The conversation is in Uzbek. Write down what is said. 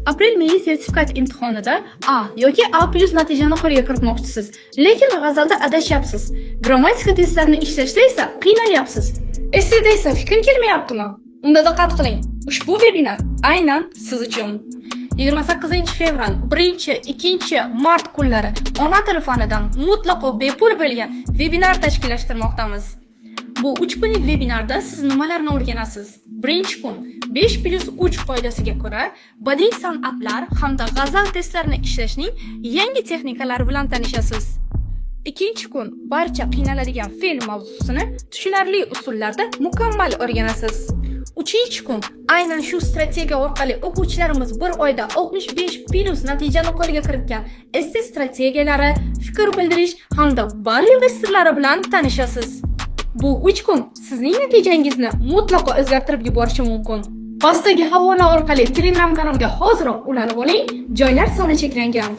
Aprel-may sertifikat imtihonida A yoki A+ natijani qo'lga kiritmoqchisiz, lekin g'azalda adashyapsiz. Grammatika testlarini ishlashda esa qiynalyapsiz. Esseda esa fikr kelmayaptimi? Unda diqqat qiling. Ushbu webinar aynan siz uchun. 28-fevral, 1-2 mart kunlari ona tili fanidan mutlaqo bepul bo'lgan webinar tashkillashtirmoqdamiz. Bu 3 kunlik webinarda siz nimalarni o'rganasiz? Birinchi kun 5+3 qoidasiga ko'ra badiiy san'atlar hamda g'azal testlarini ishlashning yangi texnikalari bilan tanishasiz. Ikkinchi kun barcha qiynaladigan fe'l mavzusini tushunarli usullarda mukammal o'rganasiz. Uchinchi kun aynan shu strategiya orqali o'quvchilarimiz bir oyda 65+ natijani qo'lga kiritgan esse strategiyalari, fikr bildirish hamda barli sirlari bilan tanishasiz. Bu 3 kun sizning natijangizni mutlaqo o'zgartirib yuborishi mumkin. Pastdagi havola orqali Telegram kanalga hoziroq ulanib oling. Joylar soni cheklangan.